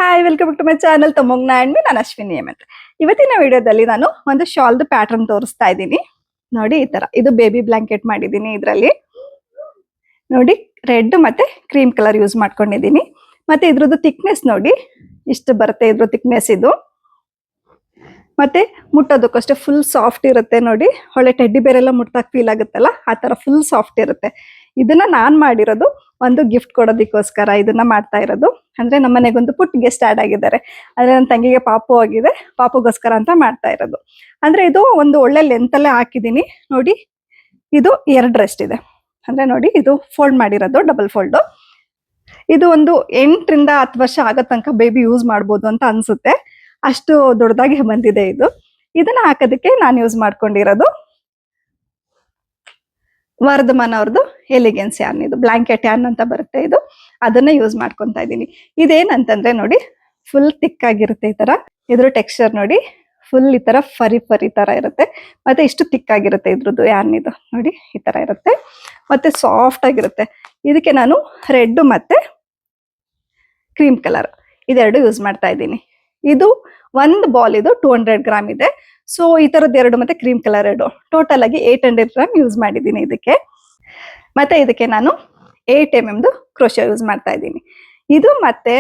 Hi, welcome back to my channel Tamogna and ನಾನು ಅಶ್ವಿನಿ ಅಂತ. ಇವತ್ತಿನ ವಿಡಿಯೋದಲ್ಲಿ ನಾನು ಒಂದು ಶಾಲ್ದು ಪ್ಯಾಟರ್ನ್ ತೋರಿಸ್ತಾ ಇದ್ದೀನಿ. ನೋಡಿ, ಈ ತರ ಇದು ಬೇಬಿ ಬ್ಲಾಂಕೆಟ್ ಮಾಡಿದ್ದೀನಿ. ಇದರಲ್ಲಿ ನೋಡಿ ರೆಡ್ ಮತ್ತೆ ಕ್ರೀಮ್ ಕಲರ್ ಯೂಸ್ ಮಾಡ್ಕೊಂಡಿದ್ದೀನಿ. ಮತ್ತೆ ಇದ್ರದ್ದು ಥಿಕ್ನೆಸ್ ನೋಡಿ ಇಷ್ಟು ಬರುತ್ತೆ. ಇದ್ರ ಥಿಕ್ನೆಸ್ ಇದು ಮತ್ತೆ ಮುಟ್ಟೋದಕ್ಕಷ್ಟೇ ಫುಲ್ ಸಾಫ್ಟ್ ಇರುತ್ತೆ. ನೋಡಿ, ಒಳ್ಳೆ ಟೆಡ್ಡಿ ಬೇರೆಲ್ಲ ಮುಟ್ಟಾಗ ಫೀಲ್ ಆಗುತ್ತಲ್ಲ, ಆ ತರ ಫುಲ್ ಸಾಫ್ಟ್ ಇರುತ್ತೆ. ಇದನ್ನ ನಾನ್ ಮಾಡಿರೋದು ಒಂದು ಗಿಫ್ಟ್ ಕೊಡೋದಕ್ಕೋಸ್ಕರ ಇದನ್ನ ಮಾಡ್ತಾ ಇರೋದು. ಅಂದ್ರೆ ನಮ್ಮ ಮನೆಗೊಂದು ಪುಟ್ ಗೆಸ್ಟ್ ಆಡ್ ಆಗಿದ್ದಾರೆ. ಅಂದ್ರೆ ನನ್ನ ತಂಗಿಗೆ ಪಾಪು ಆಗಿದೆ, ಪಾಪುಗೋಸ್ಕರ ಅಂತ ಮಾಡ್ತಾ ಇರೋದು. ಅಂದ್ರೆ ಇದು ಒಂದು ಒಳ್ಳೆ ಲೆಂತ್ ಅಲ್ಲೇ ಹಾಕಿದೀನಿ. ನೋಡಿ, ಇದು 2 ರೆಸ್ಟ್ ಇದೆ. ಅಂದ್ರೆ ನೋಡಿ, ಇದು ಫೋಲ್ಡ್ ಮಾಡಿರೋದು ಡಬಲ್ ಫೋಲ್ಡ್. ಇದು ಒಂದು 8 ರಿಂದ 10 ವರ್ಷ ಆಗೋ ತನಕ ಬೇಬಿ ಯೂಸ್ ಮಾಡ್ಬೋದು ಅಂತ ಅನ್ಸುತ್ತೆ. ಅಷ್ಟು ದೊಡ್ಡದಾಗಿ ಬಂದಿದೆ ಇದು. ಇದನ್ನ ಹಾಕೋದಕ್ಕೆ ನಾನು ಯೂಸ್ ಮಾಡ್ಕೊಂಡಿರೋದು ವರ್ಧಮಾನ್ ಅವ್ರದ್ದು ಎಲಿಗೆನ್ಸ್ ಯಾನ್. ಇದು ಬ್ಲಾಂಕೆಟ್ ಯಾನ್ ಅಂತ ಬರುತ್ತೆ. ಇದು ಅದನ್ನ ಯೂಸ್ ಮಾಡ್ಕೊಂತಾ ಇದ್ದೀನಿ. ಇದೇನಂತಂದ್ರೆ ನೋಡಿ, ಫುಲ್ ಥಿಕ್ ಆಗಿರುತ್ತೆ. ಈ ತರ ಇದ್ರ ಟೆಕ್ಸ್ಚರ್ ನೋಡಿ, ಫುಲ್ ಈ ತರ ಫರಿ ತರ ಇರುತ್ತೆ. ಮತ್ತೆ ಇಷ್ಟು ಥಿಕ್ ಆಗಿರುತ್ತೆ ಇದ್ರದ್ದು ಯಾನ್. ಇದು ನೋಡಿ ಈ ತರ ಇರುತ್ತೆ ಮತ್ತೆ ಸಾಫ್ಟ್ ಆಗಿರುತ್ತೆ. ಇದಕ್ಕೆ ನಾನು ರೆಡ್ ಮತ್ತೆ ಕ್ರೀಮ್ ಕಲರ್ ಇದೆರಡು ಯೂಸ್ ಮಾಡ್ತಾ ಇದ್ದೀನಿ. ಇದು ಒಂದು ಬಾಲ್ ಇದು 200 ಗ್ರಾಮ್ ಇದೆ. ಸೊ ಈ ತರದ್ದು 2 ಮತ್ತೆ ಕ್ರೀಮ್ ಕಲರ್ 2 ಟೋಟಲ್ ಆಗಿ 800 ಗ್ರಾಮ್ ಯೂಸ್ ಮಾಡಿದ್ದೀನಿ ಇದಕ್ಕೆ. ಮತ್ತೆ ಇದಕ್ಕೆ ನಾನು 8 mm ಕ್ರೋಶೆ ಯೂಸ್ ಮಾಡ್ತಾ ಇದ್ದೀನಿ. ಇದು ಮತ್ತೆ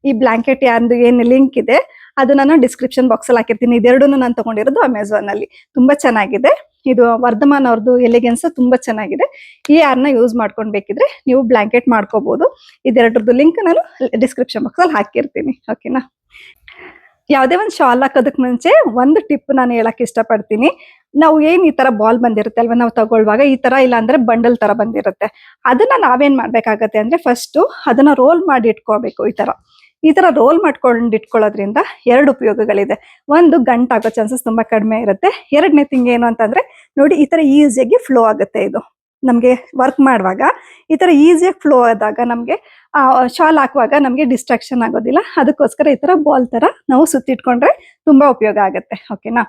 ಈ ಬ್ಲಾಂಕೆಟ್ ಯಾರ್ದು ಏನು ಲಿಂಕ್ ಇದೆ ಅದು ನಾನು ಡಿಸ್ಕ್ರಿಪ್ಷನ್ ಬಾಕ್ಸ್ ಅಲ್ಲಿ ಹಾಕಿರ್ತೀನಿ. ಇದೆರಡನ್ನು ನಾನು ತಗೊಂಡಿರೋದು ಅಮೆಝಾನ್ ಅಲ್ಲಿ. ತುಂಬಾ ಚೆನ್ನಾಗಿದೆ. ಇದು ವರ್ಧಮಾನ್ ಅವ್ರದ್ದು ಎಲಿಗೆನ್ಸ್ ತುಂಬಾ ಚೆನ್ನಾಗಿದೆ. ಈ ಯಾರ್ನ ಯೂಸ್ ಮಾಡ್ಕೊಂಡ್ ಬೇಕಿದ್ರೆ ನೀವು ಬ್ಲಾಂಕೆಟ್ ಮಾಡ್ಕೋಬಹುದು. ಇದೆರಡರದ್ದು ಲಿಂಕ್ ನಾನು ಡಿಸ್ಕ್ರಿಪ್ಷನ್ ಬಾಕ್ಸ್ ಅಲ್ಲಿ ಹಾಕಿರ್ತೀನಿ. ಓಕೆನಾ? ಯಾವುದೇ ಒಂದು ಶಾಲ್ ಹಾಕೋದಕ್ಕೆ ಮುಂಚೆ ಒಂದು ಟಿಪ್ ನಾನು ಹೇಳಕ್ ಇಷ್ಟಪಡ್ತೀನಿ. ನಾವು ಏನ್ ಈ ತರ ಬಾಲ್ ಬಂದಿರುತ್ತೆ ಅಲ್ವಾ, ನಾವು ತಗೊಳ್ಳುವಾಗ ಈ ತರ ಇಲ್ಲ ಅಂದ್ರೆ ಬಂಡಲ್ ತರ ಬಂದಿರುತ್ತೆ. ಅದನ್ನ ನಾವೇನ್ ಮಾಡ್ಬೇಕಾಗತ್ತೆ ಅಂದ್ರೆ ಫಸ್ಟ್ ಅದನ್ನ ರೋಲ್ ಮಾಡಿ ಇಟ್ಕೋಬೇಕು. ಈ ತರ ರೋಲ್ ಮಾಡ್ಕೊಂಡು ಇಟ್ಕೊಳ್ಳೋದ್ರಿಂದ 2 ಉಪಯೋಗಗಳಿದೆ. ಒಂದು, ಗಂಟಾಗೋ ಚಾನ್ಸಸ್ ತುಂಬಾ ಕಡಿಮೆ ಇರುತ್ತೆ. 2ನೇ ಥಿಂಗ್ ಏನು ಅಂತಂದ್ರೆ ನೋಡಿ, ಈ ತರ ಈಸಿಯಾಗಿ ಫ್ಲೋ ಆಗುತ್ತೆ. ಇದು ನಮ್ಗೆ ವರ್ಕ್ ಮಾಡುವಾಗ ಈ ತರ ಈಸಿಯಾಗಿ ಫ್ಲೋ ಆದಾಗ ನಮ್ಗೆ ಶಾಲ್ ಹಾಕುವಾಗ ನಮ್ಗೆ ಡಿಸ್ಟ್ರಾಕ್ಷನ್ ಆಗೋದಿಲ್ಲ. ಅದಕ್ಕೋಸ್ಕರ ಈ ತರ ಬಾಲ್ ತರ ನಾವು ಸುತ್ತಿಟ್ಕೊಂಡ್ರೆ ತುಂಬಾ ಉಪಯೋಗ ಆಗುತ್ತೆ. ಓಕೆನಾ?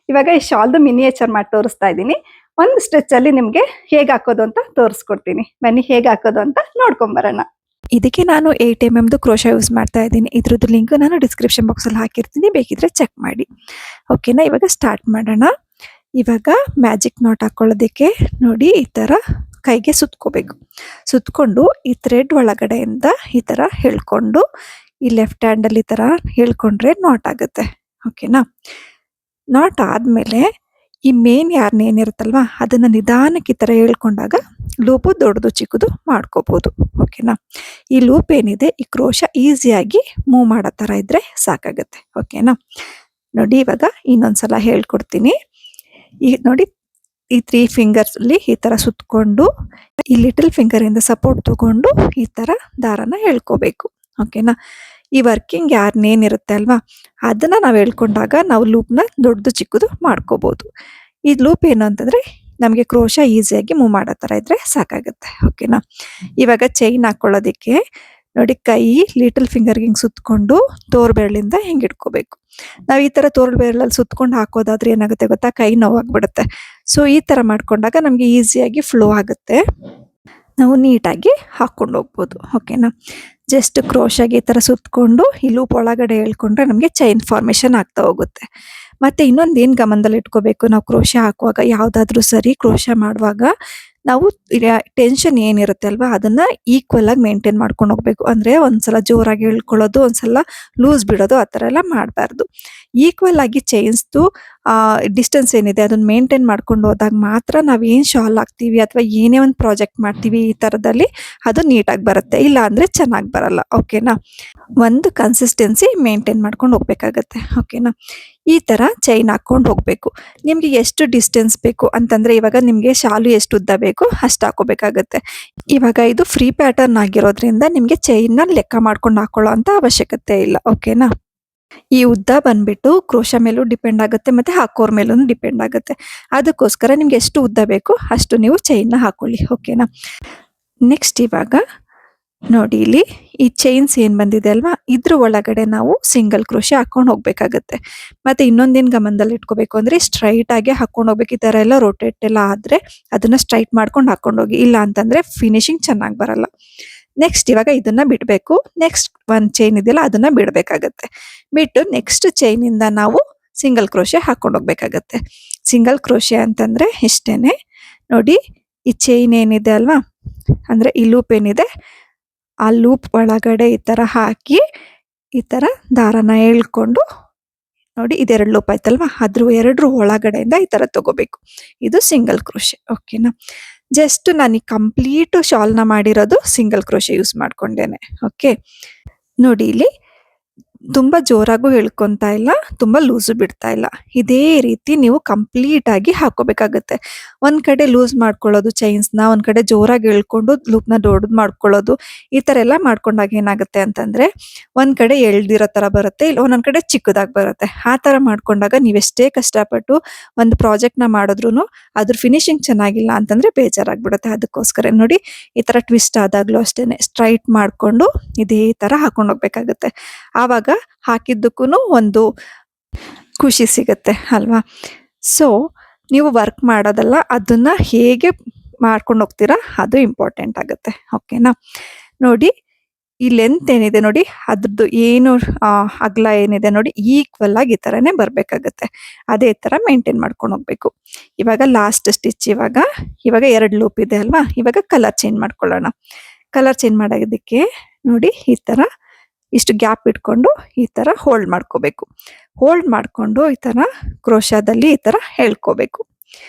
ಇವಾಗ ಈ ಶಾಲ್ದು ಮಿನಿಯೇಚರ್ ಮಾಡಿ ತೋರಿಸ್ತಾ ಇದ್ದೀನಿ. ಒಂದು ಸ್ಟಿಚ್ ಅಲ್ಲಿ ನಿಮ್ಗೆ ಹೇಗೆ ಹಾಕೋದು ಅಂತ ತೋರಿಸ್ಕೊಡ್ತೀನಿ. ಬನ್ನಿ ಹೇಗೆ ಹಾಕೋದು ಅಂತ ನೋಡ್ಕೊಂಬರೋಣ. ಇದಕ್ಕೆ ನಾನು 8 mm ಕ್ರೋಶಾ ಯೂಸ್ ಮಾಡ್ತಾ ಇದ್ದೀನಿ. ಇದ್ರದ್ದು ಲಿಂಕ್ ನಾನು ಡಿಸ್ಕ್ರಿಪ್ಷನ್ ಬಾಕ್ಸಲ್ಲಿ ಹಾಕಿರ್ತೀನಿ, ಬೇಕಿದ್ರೆ ಚೆಕ್ ಮಾಡಿ. ಓಕೆನಾ? ಇವಾಗ ಸ್ಟಾರ್ಟ್ ಮಾಡೋಣ. ಇವಾಗ ಮ್ಯಾಜಿಕ್ ನಾಟ್ ಹಾಕೊಳ್ಳೋದಕ್ಕೆ ನೋಡಿ ಈ ಥರ ಕೈಗೆ ಸುತ್ಕೋಬೇಕು. ಸುತ್ಕೊಂಡು ಈ ಥ್ರೆಡ್ ಒಳಗಡೆಯಿಂದ ಈ ಥರ ಹೇಳ್ಕೊಂಡು ಈ ಲೆಫ್ಟ್ ಹ್ಯಾಂಡಲ್ಲಿ ಈ ಥರ ಹೇಳ್ಕೊಂಡ್ರೆ ನಾಟ್ ಆಗುತ್ತೆ. ಓಕೆನಾ? ನಾಟ್ ಆದಮೇಲೆ ಈ ಮೇನ್ ಯಾರ್ನ ಏನಿರುತ್ತಲ್ವಾ ಅದನ್ನ ನಿಧಾನಕ್ಕೆ ಈ ಥರ ಹೇಳ್ಕೊಂಡಾಗ ಲೂಪು ದೊಡ್ಡದು ಚಿಕ್ಕದು ಮಾಡ್ಕೋಬಹುದು. ಓಕೆನಾ? ಈ ಲೂಪ್ ಏನಿದೆ ಈ ಕ್ರೋಶ ಈಸಿಯಾಗಿ ಮೂವ್ ಮಾಡೋ ಥರ ಇದ್ರೆ ಸಾಕಾಗುತ್ತೆ. ಓಕೆನಾ? ನೋಡಿ, ಇವಾಗ ಇನ್ನೊಂದ್ಸಲ ಹೇಳ್ಕೊಡ್ತೀನಿ. ಈ ನೋಡಿ, ಈ 3 ಫಿಂಗರ್ಸ್ ಅಲ್ಲಿ ಈ ತರ ಸುತ್ಕೊಂಡು ಈ ಲಿಟಲ್ ಫಿಂಗರ್ ಇಂದ ಸಪೋರ್ಟ್ ತಗೊಂಡು ಈ ತರ ದಾರನ ಹೇಳ್ಕೋಬೇಕು. ಓಕೆನಾ? ಈ ವರ್ಕಿಂಗ್ ಯಾರ್ನೇನಿರುತ್ತೆ ಅಲ್ವಾ ಅದನ್ನ ನಾವು ಹೇಳ್ಕೊಂಡಾಗ ನಾವು ಲೂಪ್ನ ದೊಡ್ಡದು ಚಿಕ್ಕದು ಮಾಡ್ಕೋಬಹುದು. ಈ ಲೂಪ್ ಏನು ಅಂತಂದ್ರೆ ನಮಗೆ ಕ್ರೋಶ ಈಸಿಯಾಗಿ ಮೂವ್ ಮಾಡೋ ತರ ಇದ್ರೆ ಸಾಕಾಗುತ್ತೆ. ಓಕೆನಾ? ಇವಾಗ ಚೈನ್ ಹಾಕೊಳ್ಳೋದಿಕ್ಕೆ ನೋಡಿ, ಕೈ ಲಿಟಲ್ ಫಿಂಗರ್ಗೆ ಹಿಂಗೆ ಸುತ್ಕೊಂಡು ತೋರ್ಬೆರಳಿಂದ ಹಿಂಗೆ ಇಟ್ಕೋಬೇಕು. ನಾವು ಈ ತರ ತೋರ್ಬೆರಳಲ್ಲಿ ಸುತ್ಕೊಂಡು ಹಾಕೋದಾದ್ರೆ ಏನಾಗುತ್ತೆ ಗೊತ್ತಾ, ಕೈ ನೋವಾಗ್ಬಿಡುತ್ತೆ. ಸೊ ಈ ತರ ಮಾಡ್ಕೊಂಡಾಗ ನಮ್ಗೆ ಈಸಿಯಾಗಿ ಫ್ಲೋ ಆಗುತ್ತೆ, ನಾವು ನೀಟಾಗಿ ಹಾಕೊಂಡು ಹೋಗ್ಬೋದು. ಓಕೆನಾ? ಜಸ್ಟ್ ಕ್ರೋಶಾಗಿ ಈ ತರ ಸುತ್ಕೊಂಡು ಈ ಲೂಪ್ ಒಳಗಡೆ ಹೇಳ್ಕೊಂಡ್ರೆ ನಮಗೆ ಚೈನ್ ಫಾರ್ಮೇಶನ್ ಆಗ್ತಾ ಹೋಗುತ್ತೆ. ಮತ್ತೆ ಇನ್ನೊಂದು ಏನ್ ಗಮನದಲ್ಲಿ ಇಟ್ಕೋಬೇಕು, ನಾವು ಕ್ರೋಶ ಹಾಕುವಾಗ ಯಾವ್ದಾದ್ರು ಸರಿ ಕ್ರೋಶ ಮಾಡುವಾಗ ನಾವು ಟೆನ್ಷನ್ ಏನಿರುತ್ತೆ ಅಲ್ವಾ ಅದನ್ನ ಈಕ್ವಲ್ ಆಗಿ ಮೇಂಟೈನ್ ಮಾಡ್ಕೊಂಡು ಹೋಗ್ಬೇಕು. ಅಂದ್ರೆ ಒಂದ್ಸಲ ಜೋರಾಗಿ ಹೇಳ್ಕೊಳ್ಳೋದು, ಒಂದ್ಸಲ ಲೂಸ್ ಬಿಡೋದು, ಆ ಥರ ಎಲ್ಲ ಮಾಡಬಾರ್ದು. ಈಕ್ವಲ್ ಆಗಿ ಚೈನ್ಸ್ದು ಡಿಸ್ಟೆನ್ಸ್ ಏನಿದೆ ಅದನ್ನ ಮೇಂಟೈನ್ ಮಾಡ್ಕೊಂಡು ಹೋದಾಗ ಮಾತ್ರ ನಾವೇನು ಶಾಲ್ ಹಾಕ್ತೀವಿ ಅಥವಾ ಏನೇ ಒಂದು ಪ್ರಾಜೆಕ್ಟ್ ಮಾಡ್ತೀವಿ ಈ ಥರದಲ್ಲಿ ಅದು ನೀಟಾಗಿ ಬರುತ್ತೆ. ಇಲ್ಲ ಅಂದ್ರೆ ಚೆನ್ನಾಗಿ ಬರಲ್ಲ. ಓಕೆನಾ? ಒಂದು ಕನ್ಸಿಸ್ಟೆನ್ಸಿ ಮೇಂಟೈನ್ ಮಾಡ್ಕೊಂಡು ಹೋಗ್ಬೇಕಾಗತ್ತೆ. ಓಕೆನಾ? ಈ ತರ ಚೈನ್ ಹಾಕೊಂಡು ಹೋಗ್ಬೇಕು. ನಿಮ್ಗೆ ಎಷ್ಟು ಡಿಸ್ಟೆನ್ಸ್ ಬೇಕು ಅಂತಂದ್ರೆ ಇವಾಗ ನಿಮ್ಗೆ ಶಾಲು ಎಷ್ಟು ಉದ್ದ ಬೇಕು ಅಷ್ಟು ಹಾಕೋಬೇಕಾಗತ್ತೆ. ಇವಾಗ ಇದು ಫ್ರೀ ಪ್ಯಾಟರ್ನ್ ಆಗಿರೋದ್ರಿಂದ ನಿಮ್ಗೆ ಚೈನ್ ನ ಲೆಕ್ಕ ಮಾಡ್ಕೊಂಡು ಹಾಕೊಳ್ಳೋ ಅಂತ ಅವಶ್ಯಕತೆ ಇಲ್ಲ. ಓಕೆನಾ? ಈ ಉದ್ದ ಬಂದ್ಬಿಟ್ಟು ಕ್ರೋಶ ಮೇಲೂ ಡಿಪೆಂಡ್ ಆಗುತ್ತೆ ಮತ್ತೆ ಹಾಕೋರ್ ಮೇಲೂ ಡಿಪೆಂಡ್ ಆಗುತ್ತೆ. ಅದಕ್ಕೋಸ್ಕರ ನಿಮ್ಗೆ ಎಷ್ಟು ಉದ್ದ ಬೇಕು ಅಷ್ಟು ನೀವು ಚೈನ್ ನ ಹಾಕೊಳ್ಳಿ. ಓಕೆನಾ? ನೆಕ್ಸ್ಟ್ ಇವಾಗ ನೋಡಿ, ಇಲ್ಲಿ ಈ ಚೈನ್ಸ್ ಏನ್ ಬಂದಿದೆ ಅಲ್ವಾ ಇದ್ರ ಒಳಗಡೆ ನಾವು ಸಿಂಗಲ್ ಕ್ರೋಶೆ ಹಾಕೊಂಡು ಹೋಗ್ಬೇಕಾಗತ್ತೆ. ಮತ್ತೆ ಇನ್ನೊಂದೇನ್ ಗಮನದಲ್ಲಿ ಇಟ್ಕೋಬೇಕು ಅಂದ್ರೆ ಸ್ಟ್ರೈಟ್ ಆಗಿ ಹಾಕೊಂಡು ಹೋಗ್ಬೇಕು. ಈ ತರ ಎಲ್ಲ ರೊಟೇಟ್ ಎಲ್ಲ ಆದ್ರೆ ಅದನ್ನ ಸ್ಟ್ರೈಟ್ ಮಾಡ್ಕೊಂಡು ಹಾಕೊಂಡು ಹೋಗಿ, ಇಲ್ಲ ಅಂತಂದ್ರೆ ಫಿನಿಶಿಂಗ್ ಚೆನ್ನಾಗಿ ಬರಲ್ಲ. ನೆಕ್ಸ್ಟ್ ಇವಾಗ ಇದನ್ನ ಬಿಡಬೇಕು. ನೆಕ್ಸ್ಟ್ ಒಂದು ಚೈನ್ ಇದೆಯಲ್ಲ ಅದನ್ನ ಬಿಡಬೇಕಾಗತ್ತೆ. ಬಿಟ್ಟು ನೆಕ್ಸ್ಟ್ ಚೈನಿಂದ ನಾವು ಸಿಂಗಲ್ ಕ್ರೋಶೆ ಹಾಕೊಂಡು ಹೋಗ್ಬೇಕಾಗತ್ತೆ. ಸಿಂಗಲ್ ಕ್ರೋಶೆ ಅಂತಂದ್ರೆ ಇಷ್ಟೇನೆ. ನೋಡಿ ಈ ಚೈನ್ ಏನಿದೆ ಅಲ್ವಾ, ಅಂದ್ರೆ ಈ ಲೂಪ್ ಏನಿದೆ ಆ ಲೂಪ್ ಒಳಗಡೆ ಈ ತರ ಹಾಕಿ ಈ ತರ ದಾರನ ಎಳ್ಕೊಂಡು, ನೋಡಿ ಇದೆರಡು ಲೂಪ್ ಆಯ್ತಲ್ವಾ, ಅದ್ರ ಎರಡರ ಒಳಗಡೆಯಿಂದ ಈ ತರ ತಗೋಬೇಕು. ಇದು ಸಿಂಗಲ್ ಕ್ರೋಶೆ. ಓಕೆನಾ. ಜಸ್ಟ್ ನಾನು ಕಂಪ್ಲೀಟ್ ಶಾಲ್ನ ಮಾಡಿರೋದು ಸಿಂಗಲ್ ಕ್ರೋಶೆ ಯೂಸ್ ಮಾಡ್ಕೊಂಡೇನೆ. ಓಕೆ, ನೋಡಿ ಇಲ್ಲಿ ತುಂಬಾ ಜೋರಾಗೂ ಎಳ್ಕೊಂತಾ ಇಲ್ಲ, ತುಂಬಾ ಲೂಸು ಬಿಡ್ತಾ ಇಲ್ಲ. ಇದೇ ರೀತಿ ನೀವು ಕಂಪ್ಲೀಟ್ ಆಗಿ ಹಾಕೋಬೇಕಾಗತ್ತೆ. ಒಂದ್ ಕಡೆ ಲೂಸ್ ಮಾಡ್ಕೊಳ್ಳೋದು ಚೈನ್ಸ್ನ, ಒಂದ್ ಕಡೆ ಜೋರಾಗಿ ಎಳ್ಕೊಂಡು ಲೂಪ್ನ ದೊಡ್ಡದು ಮಾಡ್ಕೊಳ್ಳೋದು, ಈ ತರ ಎಲ್ಲ ಮಾಡ್ಕೊಂಡಾಗ ಏನಾಗುತ್ತೆ ಅಂತಂದ್ರೆ ಒಂದ್ ಕಡೆ ಎಳ್ದಿರೋ ತರ ಬರುತ್ತೆ, ಇಲ್ಲ ಒಂದೊಂದ್ ಕಡೆ ಚಿಕ್ಕದಾಗಿ ಬರುತ್ತೆ. ಆ ತರ ಮಾಡ್ಕೊಂಡಾಗ ನೀವೆಷ್ಟೇ ಕಷ್ಟಪಟ್ಟು ಒಂದು ಪ್ರಾಜೆಕ್ಟ್ ನ ಮಾಡಿದ್ರು ಅದ್ರ ಫಿನಿಶಿಂಗ್ ಚೆನ್ನಾಗಿಲ್ಲ ಅಂತಂದ್ರೆ ಬೇಜಾರಾಗ್ಬಿಡುತ್ತೆ. ಅದಕ್ಕೋಸ್ಕರ ನೋಡಿ ಈ ತರ ಟ್ವಿಸ್ಟ್ ಆದಾಗ್ಲೂ ಅಷ್ಟೇನೆ ಸ್ಟ್ರೈಟ್ ಮಾಡ್ಕೊಂಡು ಇದೇ ತರ ಹಾಕೊಂಡು ಹೋಗ್ಬೇಕಾಗತ್ತೆ. ಆವಾಗ ಹಾಕಿದ್ದಕ್ಕೂ ಒಂದು ಖುಷಿ ಸಿಗತ್ತೆ ಅಲ್ವಾ. ಸೊ ನೀವು ವರ್ಕ್ ಮಾಡೋದಲ್ಲ, ಅದನ್ನ ಹೇಗೆ ಮಾಡ್ಕೊಂಡು ಹೋಗ್ತೀರಾ ಅದು ಇಂಪಾರ್ಟೆಂಟ್ ಆಗುತ್ತೆ. ಓಕೆನಾ. ನೋಡಿ ಈ ಲೆಂತ್ ಏನಿದೆ ನೋಡಿ, ಅದ್ರದ್ದು ಏನು ಅಗಲ ಏನಿದೆ ನೋಡಿ ಈಕ್ವಲ್ ಆಗಿ ಈ ತರನೇ ಬರ್ಬೇಕಾಗತ್ತೆ. ಅದೇ ತರ ಮೇಂಟೈನ್ ಮಾಡ್ಕೊಂಡು ಹೋಗ್ಬೇಕು. ಇವಾಗ ಲಾಸ್ಟ್ ಸ್ಟಿಚ್, ಇವಾಗ 2 ಲೂಪ್ ಇದೆ ಅಲ್ವಾ, ಇವಾಗ ಕಲರ್ ಚೇಂಜ್ ಮಾಡ್ಕೊಳ್ಳೋಣ. ಕಲರ್ ಚೇಂಜ್ ಮಾಡೋದಕ್ಕೆ ನೋಡಿ ಈ ತರ ಇಷ್ಟು ಗ್ಯಾಪ್ ಇಟ್ಕೊಂಡು ಈ ತರ ಹೋಲ್ಡ್ ಮಾಡ್ಕೋಬೇಕು. ಹೋಲ್ಡ್ ಮಾಡ್ಕೊಂಡು ಈ ತರ ಕ್ರೋಶಾದಲ್ಲಿ ಈ ತರ ಎಳ್ಕೋಬೇಕು.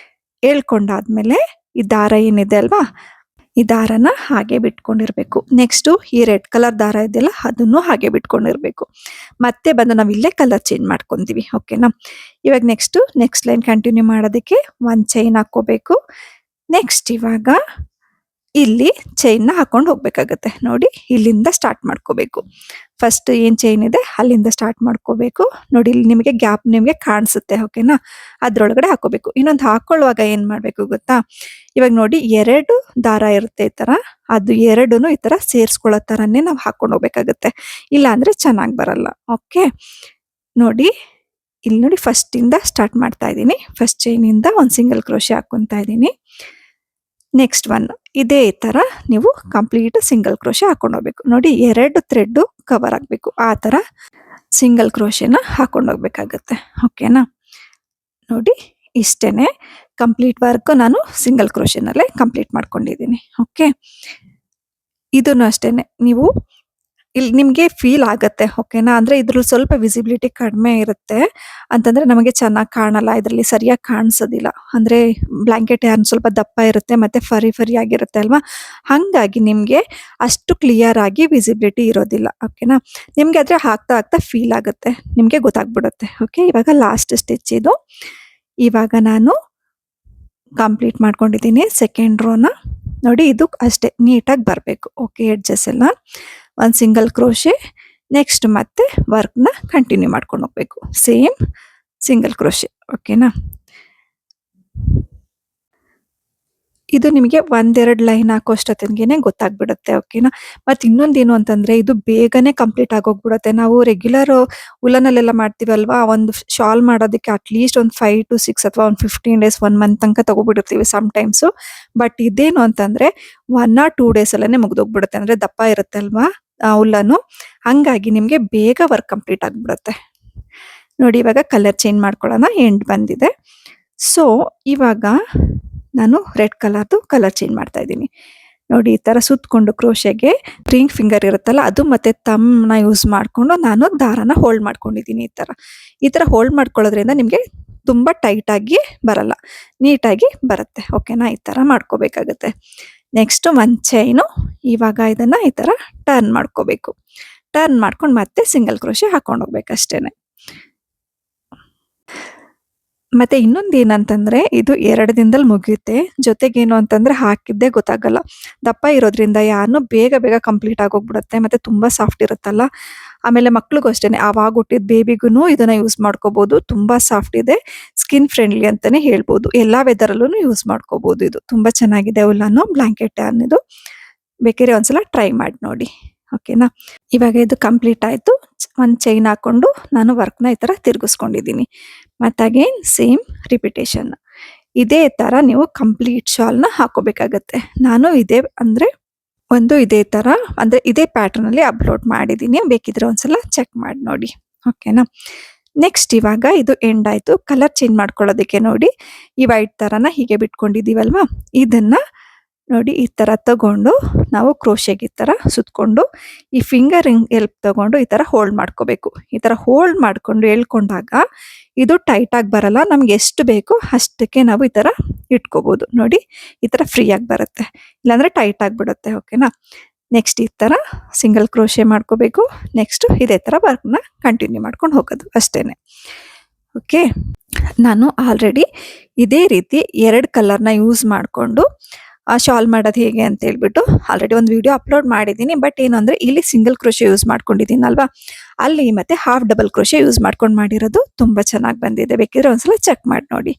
ಎಳ್ಕೊಂಡಾದ್ಮೇಲೆ ಈ ದಾರ ಏನಿದೆ ಅಲ್ವಾ, ಈ ದಾರನ ಹಾಗೆ ಬಿಟ್ಕೊಂಡಿರ್ಬೇಕು. ನೆಕ್ಸ್ಟ್ ಈ ರೆಡ್ ಕಲರ್ ದಾರ ಇದೆಯಲ್ಲ ಅದನ್ನು ಹಾಗೆ ಬಿಟ್ಕೊಂಡಿರ್ಬೇಕು. ಮತ್ತೆ ಬಂದು ನಾವು ಇಲ್ಲೇ ಕಲರ್ ಚೇಂಜ್ ಮಾಡ್ಕೊಂತೀವಿ. ಓಕೆನಾ. ಇವಾಗ ನೆಕ್ಸ್ಟ್ ಲೈನ್ ಕಂಟಿನ್ಯೂ ಮಾಡೋದಕ್ಕೆ 1 ಚೈನ್ ಹಾಕೋಬೇಕು. ನೆಕ್ಸ್ಟ್ ಇವಾಗ ಇಲ್ಲಿ ಚೈನ್ ನ ಹಾಕೊಂಡು ಹೋಗ್ಬೇಕಾಗತ್ತೆ. ನೋಡಿ ಇಲ್ಲಿಂದ ಸ್ಟಾರ್ಟ್ ಮಾಡ್ಕೋಬೇಕು. ಫಸ್ಟ್ ಏನ್ ಚೈನ್ ಇದೆ ಅಲ್ಲಿಂದ ಸ್ಟಾರ್ಟ್ ಮಾಡ್ಕೋಬೇಕು. ನೋಡಿ ಇಲ್ಲಿ ನಿಮಗೆ ಗ್ಯಾಪ್ ನಿಮ್ಗೆ ಕಾಣಿಸುತ್ತೆ. ಓಕೆನಾ. ಅದ್ರೊಳಗಡೆ ಹಾಕೋಬೇಕು. ಇನ್ನೊಂದು ಹಾಕೊಳ್ಳುವಾಗ ಏನ್ ಮಾಡ್ಬೇಕು ಗೊತ್ತಾ, ಇವಾಗ ನೋಡಿ 2 ದಾರ ಇರುತ್ತೆ ಈ ತರ, ಅದು 2ನು ಈ ತರ ಸೇರ್ಸ್ಕೊಳ್ಳೋ ತರನೇ ನಾವು ಹಾಕೊಂಡು ಹೋಗ್ಬೇಕಾಗತ್ತೆ. ಇಲ್ಲ ಅಂದ್ರೆ ಚೆನ್ನಾಗಿ ಬರಲ್ಲ. ಓಕೆ, ನೋಡಿ ಇಲ್ಲಿ ನೋಡಿ ಫಸ್ಟ್ ಇಂದ ಸ್ಟಾರ್ಟ್ ಮಾಡ್ತಾ ಇದ್ದೀನಿ. ಫಸ್ಟ್ ಚೈನ್ ಇಂದ ಒಂದು ಸಿಂಗಲ್ ಕ್ರೋಶೆ ಹಾಕೊಂತಾ ಇದ್ದೀನಿ. ನೆಕ್ಸ್ಟ್ ಒನ್ ಇದೇ ತರ ನೀವು ಕಂಪ್ಲೀಟ್ ಸಿಂಗಲ್ ಕ್ರೋಶೆ ಹಾಕೊಂಡು ಹೋಗ್ಬೇಕು. ನೋಡಿ 2 ಥ್ರೆಡ್ ಕವರ್ ಆಗ್ಬೇಕು, ಆ ತರ ಸಿಂಗಲ್ ಕ್ರೋಶೆನ ಹಾಕೊಂಡು ಹೋಗ್ಬೇಕಾಗತ್ತೆ. ಓಕೆನಾ. ನೋಡಿ ಇಷ್ಟೇನೆ ಕಂಪ್ಲೀಟ್ ವರ್ಕ್ ನಾನು ಸಿಂಗಲ್ ಕ್ರೋಶೆನಲ್ಲೇ ಕಂಪ್ಲೀಟ್ ಮಾಡ್ಕೊಂಡಿದ್ದೀನಿ. ಓಕೆ, ಇದನ್ನು ಅಷ್ಟೇನೆ ನೀವು ಇಲ್ಲಿ ನಿಮ್ಗೆ ಫೀಲ್ ಆಗತ್ತೆ. ಓಕೆನಾ. ಅಂದ್ರೆ ಇದ್ರಲ್ಲಿ ಸ್ವಲ್ಪ ವಿಸಿಬಿಲಿಟಿ ಕಡಿಮೆ ಇರುತ್ತೆ ಅಂತಂದ್ರೆ ನಮಗೆ ಚೆನ್ನಾಗಿ ಕಾಣಲ್ಲ, ಇದ್ರಲ್ಲಿ ಸರಿಯಾಗಿ ಕಾಣಿಸೋದಿಲ್ಲ. ಅಂದ್ರೆ ಬ್ಲಾಂಕೆಟ್ ಯಾರು ಸ್ವಲ್ಪ ದಪ್ಪ ಇರುತ್ತೆ ಮತ್ತೆ ಫರಿ ಆಗಿರುತ್ತೆ ಅಲ್ವಾ, ಹಂಗಾಗಿ ನಿಮ್ಗೆ ಅಷ್ಟು ಕ್ಲಿಯರ್ ಆಗಿ ವಿಸಿಬಿಲಿಟಿ ಇರೋದಿಲ್ಲ. ಓಕೆನಾ. ನಿಮ್ಗೆ ಆದ್ರೆ ಹಾಕ್ತಾ ಫೀಲ್ ಆಗುತ್ತೆ, ನಿಮ್ಗೆ ಗೊತ್ತಾಗ್ಬಿಡುತ್ತೆ. ಓಕೆ, ಇವಾಗ ಲಾಸ್ಟ್ ಸ್ಟಿಚ್ ಇದು. ಇವಾಗ ನಾನು ಕಂಪ್ಲೀಟ್ ಮಾಡ್ಕೊಂಡಿದ್ದೀನಿ ಸೆಕೆಂಡ್ ರೋನ. ನೋಡಿ ಇದು ಅಷ್ಟೇ ನೀಟಾಗಿ ಬರಬೇಕು. ಓಕೆ, ಎಡ್ಜಸ್ ಎಲ್ಲ ಒಂದು ಸಿಂಗಲ್ ಕ್ರೋಶೆ. ನೆಕ್ಸ್ಟ್ ಮತ್ತೆ ವರ್ಕ್ನ ಕಂಟಿನ್ಯೂ ಮಾಡ್ಕೊಂಡು ಹೋಗ್ಬೇಕು, ಸೇಮ್ ಸಿಂಗಲ್ ಕ್ರೋಶೆ. ಓಕೆನಾ. ಇದು ನಿಮಗೆ 1-2 ಲೈನ್ ಹಾಕೋಷ್ಟೊತ್ತಿಗೆ ಗೊತ್ತಾಗ್ಬಿಡುತ್ತೆ. ಓಕೆನಾ. ಮತ್ತೆ ಇನ್ನೊಂದೇನು ಅಂತಂದ್ರೆ ಇದು ಬೇಗನೆ ಕಂಪ್ಲೀಟ್ ಆಗೋಗ್ಬಿಡುತ್ತೆ. ನಾವು ರೆಗ್ಯುಲರ್ ಉಲನಲ್ಲೆಲ್ಲ ಮಾಡ್ತೀವಲ್ವಾ, ಒಂದು ಶಾಲ್ ಮಾಡೋದಕ್ಕೆ ಅಟ್ಲೀಸ್ಟ್ ಒಂದು 5 to 6 ಅಥವಾ ಒಂದು 15 days 1 month ತನಕ ತಗೋಬಿಟ್ಟಿರ್ತೀವಿ ಸಮ್ಟೈಮ್ಸು. ಬಟ್ ಇದೇನು ಅಂತಂದ್ರೆ 1 or 2 days ಅಲ್ಲೇ ಮುಗ್ದೋಗ್ಬಿಡುತ್ತೆ. ಅಂದ್ರೆ ದಪ್ಪ ಇರುತ್ತೆ ಅಲ್ವಾ ಉಲ್ಲನು, ಹಂಗಾಗಿ ನಿಮ್ಗೆ ಬೇಗ ವರ್ಕ್ ಕಂಪ್ಲೀಟ್ ಆಗ್ಬಿಡುತ್ತೆ. ನೋಡಿ ಇವಾಗ ಕಲರ್ ಚೇಂಜ್ ಮಾಡ್ಕೊಳ್ಳೋಣ, ಎಂಡ್ ಬಂದಿದೆ. ಸೊ ಇವಾಗ ನಾನು ರೆಡ್ ಕಲರ್ದು ಕಲರ್ ಚೇಂಜ್ ಮಾಡ್ತಾ ಇದ್ದೀನಿ. ನೋಡಿ ಈ ತರ ಸುತ್ತಕೊಂಡು ಕ್ರೋಶೆಗೆ ರಿಂಗ್ ಫಿಂಗರ್ ಇರುತ್ತಲ್ಲ ಅದು ಮತ್ತೆ ತಮ್ನ ಯೂಸ್ ಮಾಡ್ಕೊಂಡು ನಾನು ದಾರನ ಹೋಲ್ಡ್ ಮಾಡ್ಕೊಂಡಿದ್ದೀನಿ. ಈ ತರ ಹೋಲ್ಡ್ ಮಾಡ್ಕೊಳ್ಳೋದ್ರಿಂದ ನಿಮ್ಗೆ ತುಂಬಾ ಟೈಟ್ ಆಗಿ ಬರಲ್ಲ, ನೀಟಾಗಿ ಬರುತ್ತೆ. ಓಕೆನಾ. ಈ ತರ ಮಾಡ್ಕೋಬೇಕಾಗತ್ತೆ. Next 1 chain. ಇವಾಗ ಇದನ್ನ ಈ ತರ ಟರ್ನ್ ಮಾಡ್ಕೋಬೇಕು. ಟರ್ನ್ ಮಾಡ್ಕೊಂಡು ಮತ್ತೆ ಸಿಂಗಲ್ ಕ್ರೋಶೆ ಹಾಕೊಂಡು ಹೋಗ್ಬೇಕು ಅಷ್ಟೇನೆ. ಮತ್ತೆ ಇನ್ನೊಂದು ಏನಂತಂದ್ರೆ ಇದು 2 ದಿನದಲ್ಲಿ ಮುಗಿಯುತ್ತೆ. ಜೊತೆಗೇನು ಅಂತಂದ್ರೆ ಹಾಕಿದ್ದೇ ಗೊತ್ತಾಗಲ್ಲ. ದಪ್ಪ ಇರೋದ್ರಿಂದ ಯಾರು ಬೇಗ ಕಂಪ್ಲೀಟ್ ಆಗೋಗ್ಬಿಡುತ್ತೆ. ಮತ್ತೆ ತುಂಬಾ ಸಾಫ್ಟ್ ಇರುತ್ತಲ್ಲ. ಆಮೇಲೆ ಮಕ್ಳಿಗೂ ಅಷ್ಟೇನೆ, ಆವಾಗ ಹುಟ್ಟಿದ ಬೇಬಿಗೂ ಇದನ್ನ ಯೂಸ್ ಮಾಡ್ಕೋಬಹುದು. ತುಂಬಾ ಸಾಫ್ಟ್ ಇದೆ, ಸ್ಕಿನ್ ಫ್ರೆಂಡ್ಲಿ ಅಂತಾನೆ ಹೇಳ್ಬೋದು. ಎಲ್ಲಾ ವೆದರಲ್ಲೂ ಯೂಸ್ ಮಾಡ್ಕೋಬಹುದು. ಇದು ತುಂಬಾ ಚೆನ್ನಾಗಿದೆ ಉಲ್ಲನ್ನು ಬ್ಲಾಂಕೆಟ್ ಅನ್ನೋದು. ಬೇಕಾದ್ರೆ ಒಂದ್ಸಲ ಟ್ರೈ ಮಾಡಿ ನೋಡಿ. ಓಕೆನಾ. ಇವಾಗ ಇದು ಕಂಪ್ಲೀಟ್ ಆಯ್ತು. 1 ಚೈನ್ ಹಾಕೊಂಡು ನಾನು ವರ್ಕ್ನ ಈ ತರ ತಿರ್ಗಿಸ್ಕೊಂಡಿದ್ದೀನಿ. ಮತ್ತೆ ಅಗೇನ್ ಸೇಮ್ ರಿಪಿಟೇಷನ್. ಇದೇ ತರ ನೀವು ಕಂಪ್ಲೀಟ್ ಶಾಲ್ನ ಹಾಕೋಬೇಕಾಗತ್ತೆ. ನಾನು ಇದೇ ಅಂದ್ರೆ ಒಂದು ಇದೇ ತರ ಅಂದ್ರೆ ಇದೇ ಪ್ಯಾಟರ್ನ್ ಅಲ್ಲಿ ಅಪ್ಲೋಡ್ ಮಾಡಿದೀನಿ, ಬೇಕಿದ್ರೆ ಒಂದ್ಸಲ ಚೆಕ್ ಮಾಡಿ ನೋಡಿ. ಓಕೆನಾ. ನೆಕ್ಸ್ಟ್ ಇವಾಗ ಇದು ಎಂಡ್ ಆಯ್ತು. ಕಲರ್ ಚೇಂಜ್ ಮಾಡ್ಕೊಳ್ಳೋದಕ್ಕೆ ನೋಡಿ ಈ ವೈಟ್ ತರನ ಹೀಗೆ ಬಿಟ್ಕೊಂಡಿದೀವಲ್ವಾ, ಇದನ್ನ ನೋಡಿ ಈ ತರ ತಗೊಂಡು ನಾವು ಕ್ರೋಶೆಗೆ ಈ ತರ ಸುತ್ಕೊಂಡು ಈ ಫಿಂಗರ್ ಎಲ್ಪ್ ತಗೊಂಡು ಈ ತರ ಹೋಲ್ಡ್ ಮಾಡ್ಕೋಬೇಕು. ಈ ತರ ಹೋಲ್ಡ್ ಮಾಡ್ಕೊಂಡು ಎಳ್ಕೊಂಡಾಗ ಇದು ಟೈಟ್ ಆಗಿ ಬರಲ್ಲ, ನಮ್ಗೆ ಎಷ್ಟು ಬೇಕು ಅಷ್ಟಕ್ಕೆ ನಾವು ಈ ತರ ಇಟ್ಕೋಬಹುದು. ನೋಡಿ ಈ ತರ ಫ್ರೀ ಆಗಿ ಬರುತ್ತೆ, ಇಲ್ಲಾಂದ್ರೆ ಟೈಟ್ ಆಗಿಬಿಡುತ್ತೆ. ಓಕೆನಾ. ನೆಕ್ಸ್ಟ್ ಈ ತರ ಸಿಂಗಲ್ ಕ್ರೋಶೆ ಮಾಡ್ಕೋಬೇಕು. ನೆಕ್ಸ್ಟ್ ಇದೇ ತರ ವರ್ಕ್ನ ಕಂಟಿನ್ಯೂ ಮಾಡ್ಕೊಂಡು ಹೋಗೋದು ಅಷ್ಟೇನೆ. ಓಕೆ, ನಾನು ಆಲ್ರೆಡಿ ಇದೇ ರೀತಿ 2 ಕಲರ್ನ ಯೂಸ್ ಮಾಡಿಕೊಂಡು ಶಾಲ್ ಮಾಡೋದು ಹೇಗೆ ಅಂತ ಹೇಳ್ಬಿಟ್ಟು ಆಲ್ರೆಡಿ ಒಂದು ವಿಡಿಯೋ ಅಪ್ಲೋಡ್ ಮಾಡಿದ್ದೀನಿ. ಬಟ್ ಏನು ಅಂದ್ರೆ ಇಲ್ಲಿ ಸಿಂಗಲ್ ಕ್ರೋಶೆ ಯೂಸ್ ಮಾಡ್ಕೊಂಡಿದ್ದೀನಲ್ವಾ, ಅಲ್ಲಿ ಮತ್ತೆ ಹಾಫ್ ಡಬಲ್ ಕ್ರೋಶೆ ಯೂಸ್ ಮಾಡ್ಕೊಂಡು ಮಾಡಿರೋದು ತುಂಬಾ ಚೆನ್ನಾಗಿ ಬಂದಿದೆ. ಬೇಕಿದ್ರೆ ಒಂದ್ಸಲ ಚೆಕ್ ಮಾಡಿ ನೋಡಿ.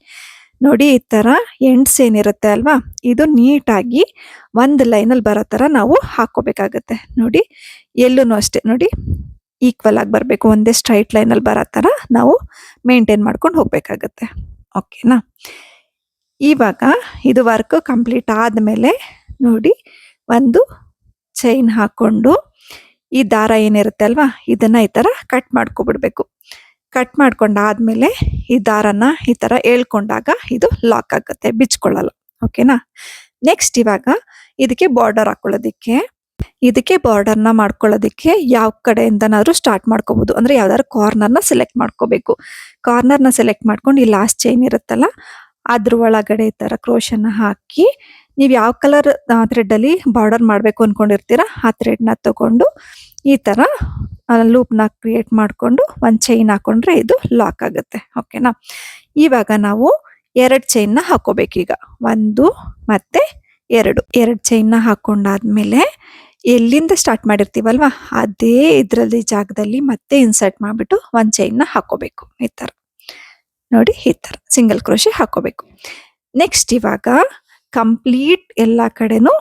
ನೋಡಿ ಈ ತರ ಎಂಡ್ಸ್ ಏನಿರುತ್ತೆ ಅಲ್ವಾ, ಇದು ನೀಟಾಗಿ ಒಂದು ಲೈನಲ್ಲಿ ಬರೋ ತರ ನಾವು ಹಾಕೋಬೇಕಾಗತ್ತೆ. ನೋಡಿ ಎಲ್ಲೂ ಅಷ್ಟೇ ನೋಡಿ ಈಕ್ವಲ್ ಆಗಿ ಬರಬೇಕು, ಒಂದೇ ಸ್ಟ್ರೈಟ್ ಲೈನಲ್ಲಿ ಬರೋ ತರ ನಾವು ಮೇಂಟೈನ್ ಮಾಡ್ಕೊಂಡು ಹೋಗ್ಬೇಕಾಗತ್ತೆ. ಓಕೆನಾ. ಇವಾಗ ಇದು ವರ್ಕ್ ಕಂಪ್ಲೀಟ್ ಆದಮೇಲೆ ನೋಡಿ ಒಂದು ಚೈನ್ ಹಾಕೊಂಡು ಈ ದಾರ ಏನಿರುತ್ತೆ ಅಲ್ವಾ, ಇದನ್ನ ಈ ತರ ಕಟ್ ಮಾಡ್ಕೊಬಿಡ್ಬೇಕು. ಕಟ್ ಮಾಡ್ಕೊಂಡಾದ್ಮೇಲೆ ಈ ದಾರನ ಈ ತರ ಎಳ್ಕೊಂಡಾಗ ಇದು ಲಾಕ್ ಆಗುತ್ತೆ, ಬಿಚ್ಕೊಳ್ಳಲ್ಲ. ಓಕೆನಾ. ನೆಕ್ಸ್ಟ್ ಇವಾಗ ಇದಕ್ಕೆ ಬಾರ್ಡರ್ ಹಾಕೊಳ್ಳೋದಿಕ್ಕೆ, ಇದಕ್ಕೆ ಬಾರ್ಡರ್ನ ಮಾಡ್ಕೊಳ್ಳೋದಿಕ್ಕೆ ಯಾವ ಕಡೆಯಿಂದನಾದ್ರೂ ಸ್ಟಾರ್ಟ್ ಮಾಡ್ಕೋಬಹುದು. ಅಂದ್ರೆ ಯಾವ್ದಾದ್ರು ಕಾರ್ನರ್ನ ಸೆಲೆಕ್ಟ್ ಮಾಡ್ಕೋಬೇಕು. ಕಾರ್ನರ್ನ ಸೆಲೆಕ್ಟ್ ಮಾಡ್ಕೊಂಡು ಈ ಲಾಸ್ಟ್ ಚೈನ್ ಇರುತ್ತಲ್ಲ ಅದ್ರ ಒಳಗಡೆ ಈ ತರ ಕ್ರೋಶನ ಹಾಕಿ, ನೀವು ಯಾವ ಕಲರ್ ಥ್ರೆಡ್ ಅಲ್ಲಿ ಬಾರ್ಡರ್ ಮಾಡ್ಬೇಕು ಅನ್ಕೊಂಡಿರ್ತೀರಾ ಆ ಥ್ರೆಡ್ ನ ತಗೊಂಡು ಈ ತರ ಲೂಪ್ ನ ಕ್ರಿಯೇಟ್ ಮಾಡ್ಕೊಂಡು ಒಂದ್ ಚೈನ್ ಹಾಕೊಂಡ್ರೆ ಇದು ಲಾಕ್ ಆಗುತ್ತೆ. ಓಕೆನಾ. ಇವಾಗ ನಾವು 2 ಚೈನ್ ನ ಹಾಕೋಬೇಕೀಗ, 1 ಮತ್ತೆ 2 ಚೈನ್ ನ ಹಾಕೊಂಡಾದ್ಮೇಲೆ ಎಲ್ಲಿಂದ ಸ್ಟಾರ್ಟ್ ಮಾಡಿರ್ತೀವಲ್ವಾ ಅದೇ ಇದ್ರಲ್ಲಿ ಜಾಗದಲ್ಲಿ ಮತ್ತೆ ಇನ್ಸರ್ಟ್ ಮಾಡ್ಬಿಟ್ಟು ಒಂದ್ ಚೈನ್ ನ ಹಾಕೋಬೇಕು. ಈ ತರ ನೋಡಿ ಈ ತರ ಸಿಂಗಲ್ ಕ್ರೋಶೆ ಹಾಕೋಬೇಕು. ನೆಕ್ಸ್ಟ್ ಇವಾಗ ಕಂಪ್ಲೀಟ್ ಎಲ್ಲಾ ಕಡೆನೂ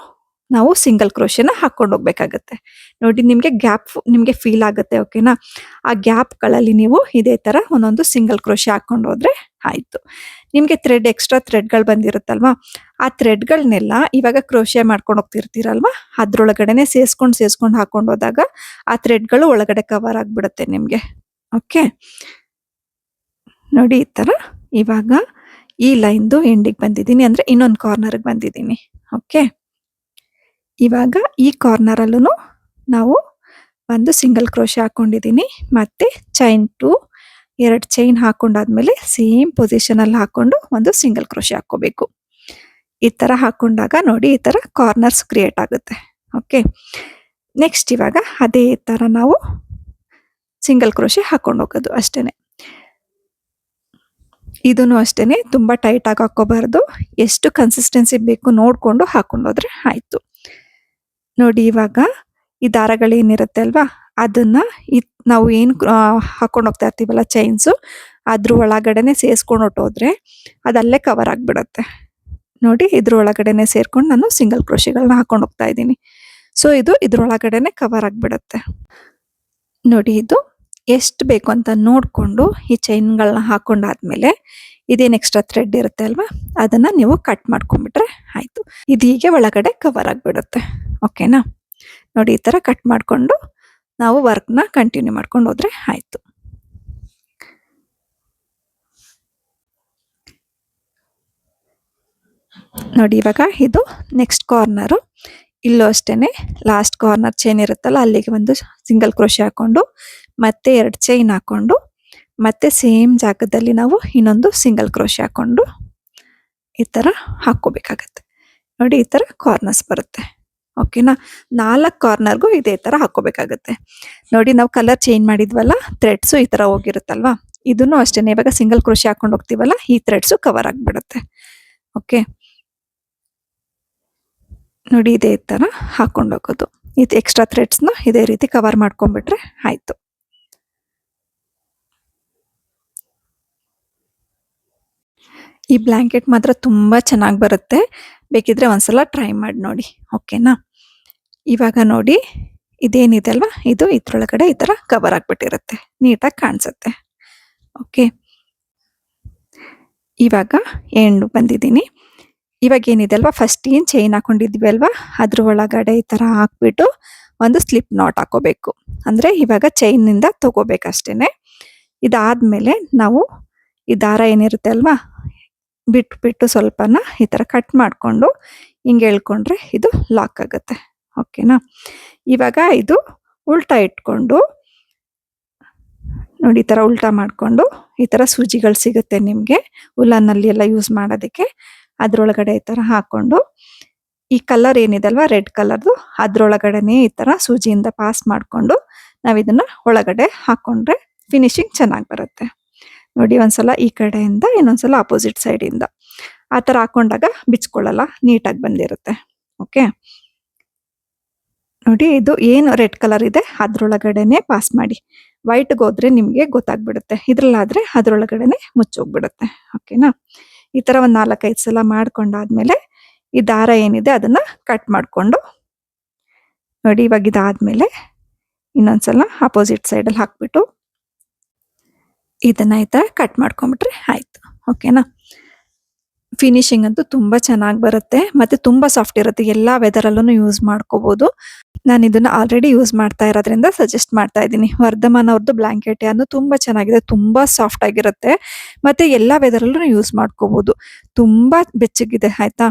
ನಾವು ಸಿಂಗಲ್ ಕ್ರೋಶೆನ ಹಾಕೊಂಡು ಹೋಗ್ಬೇಕಾಗತ್ತೆ. ನೋಡಿ ನಿಮ್ಗೆ ಫೀಲ್ ಆಗುತ್ತೆ. ಓಕೆನಾ. ಆ ಗ್ಯಾಪ್ಗಳಲ್ಲಿ ನೀವು ಇದೇ ತರ ಒಂದೊಂದು ಸಿಂಗಲ್ ಕ್ರೋಶೆ ಹಾಕೊಂಡು ಹೋದ್ರೆ ಆಯ್ತು. ನಿಮ್ಗೆ ಎಕ್ಸ್ಟ್ರಾ ಥ್ರೆಡ್ಗಳು ಬಂದಿರುತ್ತಲ್ವಾ, ಆ ಥ್ರೆಡ್ಗಳನ್ನೆಲ್ಲ ಇವಾಗ ಕ್ರೋಶೆ ಮಾಡ್ಕೊಂಡು ಹೋಗ್ತಿರ್ತೀರಲ್ವಾ, ಅದ್ರೊಳಗಡೆನೆ ಸೇರ್ಸ್ಕೊಂಡು ಹಾಕೊಂಡು ಹೋದಾಗ ಆ ಥ್ರೆಡ್ಗಳು ಒಳಗಡೆ ಕವರ್ ಆಗ್ಬಿಡುತ್ತೆ ನಿಮ್ಗೆ. ಓಕೆ. ನೋಡಿ ಈ ತರ ಇವಾಗ ಈ ಲೈನ್ದು ಎಂಡಿಗೆ ಬಂದಿದ್ದೀನಿ, ಅಂದ್ರೆ ಇನ್ನೊಂದು ಕಾರ್ನರ್ಗೆ ಬಂದಿದ್ದೀನಿ. ಓಕೆ. ಇವಾಗ ಈ ಕಾರ್ನರ್ ಅಲ್ಲೂ ನಾವು ಒಂದು ಸಿಂಗಲ್ ಕ್ರೋಶೆ ಹಾಕೊಂಡಿದ್ದೀನಿ, ಮತ್ತೆ ಚೈನ್ 2 ಚೈನ್ ಹಾಕೊಂಡಾದ್ಮೇಲೆ ಸೇಮ್ ಪೊಸಿಷನ್ ಅಲ್ಲಿ ಹಾಕೊಂಡು ಒಂದು ಸಿಂಗಲ್ ಕ್ರೋಶೆ ಹಾಕೋಬೇಕು. ಈ ತರ ಹಾಕೊಂಡಾಗ ನೋಡಿ ಈ ತರ ಕಾರ್ನರ್ಸ್ ಕ್ರಿಯೇಟ್ ಆಗುತ್ತೆ. ಓಕೆ. ನೆಕ್ಸ್ಟ್ ಇವಾಗ ಅದೇ ತರ ನಾವು ಸಿಂಗಲ್ ಕ್ರೋಶೆ ಹಾಕೊಂಡು ಹೋಗೋದು ಅಷ್ಟೇನೆ. ಇದನ್ನು ಅಷ್ಟೇನೆ ತುಂಬಾ ಟೈಟ್ ಆಗಿ ಹಾಕೋಬಾರ್ದು, ಎಷ್ಟು ಕನ್ಸಿಸ್ಟೆನ್ಸಿ ಬೇಕು ನೋಡ್ಕೊಂಡು ಹಾಕೊಂಡೋದ್ರೆ ಆಯ್ತು. ನೋಡಿ ಇವಾಗ ಈ ದಾರಗಳೇನಿರುತ್ತೆ ಅಲ್ವಾ ಅದನ್ನ ನಾವು ಏನ್ ಹಾಕೊಂಡು ಹೋಗ್ತಾ ಇರ್ತೀವಲ್ಲ ಚೈನ್ಸು, ಅದ್ರ ಒಳಗಡೆನೆ ಸೇರ್ಸ್ಕೊಂಡು ಹೊಟ್ಟೋದ್ರೆ ಅದಲ್ಲೇ ಕವರ್ ಆಗ್ಬಿಡತ್ತೆ. ನೋಡಿ ಇದ್ರ ಒಳಗಡೆನೆ ಸೇರ್ಕೊಂಡು ನಾನು ಸಿಂಗಲ್ ಕ್ರೋಶೆಗಳನ್ನ ಹಾಕೊಂಡು ಹೋಗ್ತಾ ಇದ್ದೀನಿ. ಸೊ ಇದು ಇದ್ರೊಳಗಡೆನೆ ಕವರ್ ಆಗ್ಬಿಡತ್ತೆ. ನೋಡಿ ಇದು ಎಷ್ಟು ಬೇಕು ಅಂತ ನೋಡ್ಕೊಂಡು ಈ ಚೈನ್ಗಳನ್ನ ಹಾಕೊಂಡಾದ್ಮೇಲೆ ಇದೇನ್ ಎಕ್ಸ್ಟ್ರಾ ಥ್ರೆಡ್ ಇರುತ್ತೆ ಅಲ್ವಾ ಅದನ್ನ ನೀವು ಕಟ್ ಮಾಡ್ಕೊಂಡ್ಬಿಟ್ರೆ ಆಯ್ತು. ಇದು ಹೀಗೆ ಒಳಗಡೆ ಕವರ್ ಆಗ್ಬಿಡುತ್ತೆ. ಓಕೆನಾ. ನೋಡಿ ಈ ತರ ಕಟ್ ಮಾಡ್ಕೊಂಡು ನಾವು ವರ್ಕ್ನ ಕಂಟಿನ್ಯೂ ಮಾಡ್ಕೊಂಡು ಹೋದ್ರೆ ಆಯ್ತು. ನೋಡಿ ಇವಾಗ ಇದು ನೆಕ್ಸ್ಟ್ ಕಾರ್ನರು. ಇಲ್ಲೂ ಅಷ್ಟೇನೆ ಲಾಸ್ಟ್ ಕಾರ್ನರ್ ಚೈನ್ ಇರುತ್ತಲ್ಲ ಅಲ್ಲಿಗೆ ಒಂದು ಸಿಂಗಲ್ ಕ್ರೋಶೆ ಹಾಕೊಂಡು ಮತ್ತೆ 2 ಚೈನ್ ಹಾಕೊಂಡು ಮತ್ತೆ ಸೇಮ್ ಜಾಗದಲ್ಲಿ ನಾವು ಇನ್ನೊಂದು ಸಿಂಗಲ್ ಕ್ರೋಶೆ ಹಾಕೊಂಡು ಈ ತರ ಹಾಕೋಬೇಕಾಗತ್ತೆ. ನೋಡಿ ಈ ತರ ಕಾರ್ನರ್ಸ್ ಬರುತ್ತೆ. ಓಕೆನಾ. 4 ಕಾರ್ನರ್ಗೂ ಇದೇ ತರ ಹಾಕೋಬೇಕಾಗತ್ತೆ. ನೋಡಿ ನಾವು ಕಲರ್ ಚೇಂಜ್ ಮಾಡಿದ್ವಲ್ಲ, ಥ್ರೆಡ್ಸು ಈ ತರ ಹೋಗಿರುತ್ತಲ್ವಾ, ಇದನ್ನು ಅಷ್ಟೇನೆ ಇವಾಗ ಸಿಂಗಲ್ ಕ್ರೋಶೆ ಹಾಕೊಂಡು ಹೋಗ್ತೀವಲ್ಲ ಈ ಥ್ರೆಡ್ಸು ಕವರ್ ಆಗ್ಬಿಡುತ್ತೆ. ಓಕೆ. ನೋಡಿ ಇದೇ ತರ ಹಾಕೊಂಡು ಹೋಗೋದು. ಇದು ಎಕ್ಸ್ಟ್ರಾ ಥ್ರೆಡ್ಸ್ನ ಇದೇ ರೀತಿ ಕವರ್ ಮಾಡ್ಕೊಂಡ್ಬಿಟ್ರೆ ಆಯ್ತು. ಈ ಬ್ಲ್ಯಾಂಕೆಟ್ ಮಾತ್ರ ತುಂಬಾ ಚೆನ್ನಾಗಿ ಬರುತ್ತೆ, ಬೇಕಿದ್ರೆ ಒಂದ್ಸಲ ಟ್ರೈ ಮಾಡಿ ನೋಡಿ. ಓಕೆನಾ. ಇವಾಗ ನೋಡಿ ಇದೇನಿದೆ ಅಲ್ವಾ ಇದು ಇದ್ರೊಳಗಡೆ ಈ ತರ ಕವರ್ ಆಗ್ಬಿಟ್ಟಿರುತ್ತೆ, ನೀಟಾಗಿ ಕಾಣಿಸುತ್ತೆ. ಓಕೆ. ಇವಾಗ ಎಂಡ್ ಬಂದಿದ್ದೀನಿ. ಇವಾಗ ಏನಿದೆ ಅಲ್ವಾ ಫಸ್ಟ್ ಏನು ಚೈನ್ ಹಾಕೊಂಡಿದ್ವಿ ಅಲ್ವಾ ಅದ್ರ ಒಳಗಡೆ ಈ ತರ ಹಾಕ್ಬಿಟ್ಟು ಒಂದು ಸ್ಲಿಪ್ ನಾಟ್ ಹಾಕೋಬೇಕು. ಅಂದ್ರೆ ಇವಾಗ ಚೈನಿಂದ ತಗೋಬೇಕಷ್ಟೇನೆ. ಇದಾದ್ಮೇಲೆ ನಾವು ಈ ದಾರ ಏನಿರುತ್ತೆ ಅಲ್ವಾ ಬಿಟ್ಟು ಸ್ವಲ್ಪನ ಈ ತರ ಕಟ್ ಮಾಡ್ಕೊಂಡು ಹಿಂಗೆ ಎಳ್ಕೊಂಡ್ರೆ ಇದು ಲಾಕ್ ಆಗುತ್ತೆ. ಓಕೆನಾ. ಇವಾಗ ಇದು ಉಲ್ಟಾ ಇಟ್ಕೊಂಡು ನೋಡಿ ಈ ತರ ಉಲ್ಟಾ ಮಾಡ್ಕೊಂಡು ಈ ತರ ಸೂಜಿಗಳು ಸಿಗುತ್ತೆ ನಿಮ್ಗೆ ಉಲ್ಲನ್ನಲ್ಲಿ ಎಲ್ಲ ಯೂಸ್ ಮಾಡೋದಕ್ಕೆ. ಅದ್ರೊಳಗಡೆ ಈ ತರ ಹಾಕೊಂಡು ಈ ಕಲರ್ ಏನಿದೆ ಅಲ್ವಾ ರೆಡ್ ಕಲರ್ದು ಅದ್ರೊಳಗಡೆನೆ ಈ ತರ ಸೂಜಿಯಿಂದ ಪಾಸ್ ಮಾಡ್ಕೊಂಡು ನಾವ್ ಇದನ್ನ ಒಳಗಡೆ ಹಾಕೊಂಡ್ರೆ ಫಿನಿಶಿಂಗ್ ಚೆನ್ನಾಗಿ ಬರುತ್ತೆ. ನೋಡಿ ಒಂದ್ಸಲ ಈ ಕಡೆಯಿಂದ ಇನ್ನೊಂದ್ಸಲ ಅಪೋಸಿಟ್ ಸೈಡ್ ಇಂದ ಆ ತರ ಹಾಕೊಂಡಾಗ ಬಿಚ್ಕೊಳ್ಳಲ್ಲ, ನೀಟಾಗಿ ಬಂದಿರುತ್ತೆ. ಓಕೆ ನೋಡಿ ಇದು ಏನು ರೆಡ್ ಕಲರ್ ಇದೆ ಅದ್ರೊಳಗಡೆನೆ ಪಾಸ್ ಮಾಡಿ. ವೈಟ್ಗೆ ಹೋದ್ರೆ ನಿಮ್ಗೆ ಗೊತ್ತಾಗ್ಬಿಡುತ್ತೆ, ಇದ್ರಲ್ಲಾದ್ರೆ ಅದ್ರೊಳಗಡೆನೆ ಮುಚ್ಚೋಗ್ಬಿಡುತ್ತೆ. ಓಕೆನಾ. ಈ ತರ ಒಂದ್ 4-5 ಸಲ ಮಾಡ್ಕೊಂಡಾದ್ಮೇಲೆ ಈ ದಾರ ಏನಿದೆ ಅದನ್ನ ಕಟ್ ಮಾಡ್ಕೊಂಡು ನೋಡಿ ಇವಾಗ ಇದಾದ್ಮೇಲೆ ಇನ್ನೊಂದ್ಸಲ ಅಪೋಸಿಟ್ ಸೈಡಲ್ಲಿ ಹಾಕ್ಬಿಟ್ಟು ಇದನ್ನ ಈ ತರ ಕಟ್ ಮಾಡ್ಕೊಂಡ್ಬಿಟ್ರೆ ಆಯ್ತು. ಓಕೆನಾ. ಫಿನಿಶಿಂಗ್ ಅಂತೂ ತುಂಬಾ ಚೆನ್ನಾಗಿ ಬರುತ್ತೆ ಮತ್ತೆ ತುಂಬಾ ಸಾಫ್ಟ್ ಇರುತ್ತೆ. ಎಲ್ಲಾ ವೆದರ್ ಅಲ್ಲೂ ಯೂಸ್ ಮಾಡ್ಕೋಬಹುದು. ನಾನು ಇದನ್ನ ಆಲ್ರೆಡಿ ಯೂಸ್ ಮಾಡ್ತಾ ಇರೋದ್ರಿಂದ ಸಜೆಸ್ಟ್ ಮಾಡ್ತಾ ಇದ್ದೀನಿ. ವರ್ಧಮಾನ್ ಅವ್ರದ್ದು ಬ್ಲಾಂಕೆಟ್ ಯಾನು ತುಂಬಾ ಚೆನ್ನಾಗಿದೆ, ತುಂಬಾ ಸಾಫ್ಟ್ ಆಗಿರುತ್ತೆ ಮತ್ತೆ ಎಲ್ಲಾ ವೆದರ್ ಅಲ್ಲೂ ಯೂಸ್ ಮಾಡ್ಕೋಬಹುದು. ತುಂಬಾ ಬೆಚ್ಚಗಿದೆ ಆಯ್ತಾ.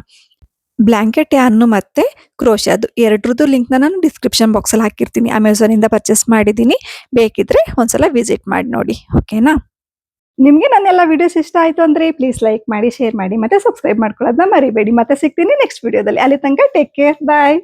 ಬ್ಲಾಂಕೆಟ್ ಯಾನು ಮತ್ತೆ ಕ್ರೋಶಾದು ಎರಡ್ರದ್ದು ಲಿಂಕ್ ನಾನು ಡಿಸ್ಕ್ರಿಪ್ಷನ್ ಬಾಕ್ಸ್ ಅಲ್ಲಿ ಹಾಕಿರ್ತೀನಿ. ಅಮೆಝಾನ್ ಇಂದ ಪರ್ಚೇಸ್ ಮಾಡಿದೀನಿ, ಬೇಕಿದ್ರೆ ಒಂದ್ಸಲ ವಿಸಿಟ್ ಮಾಡಿ ನೋಡಿ. ಓಕೆನಾ. ನಿಮ್ಗೆ ನನ್ನೆಲ್ಲ ವಿಡಿಯೋಸ್ ಇಷ್ಟ ಆಯ್ತು ಅಂದ್ರೆ ಪ್ಲೀಸ್ ಲೈಕ್ ಮಾಡಿ, ಶೇರ್ ಮಾಡಿ ಮತ್ತೆ ಸಬ್ಸ್ಕ್ರೈಬ್ ಮಾಡ್ಕೊಳ್ಳೋದನ್ನ ಮರಿಬೇಡಿ. ಮತ್ತೆ ಸಿಗ್ತೀನಿ ನೆಕ್ಸ್ಟ್ ವಿಡಿಯೋದಲ್ಲಿ. ಅಲ್ಲಿ ತನಕ ಟೇಕ್ ಕೇರ್, ಬಾಯ್.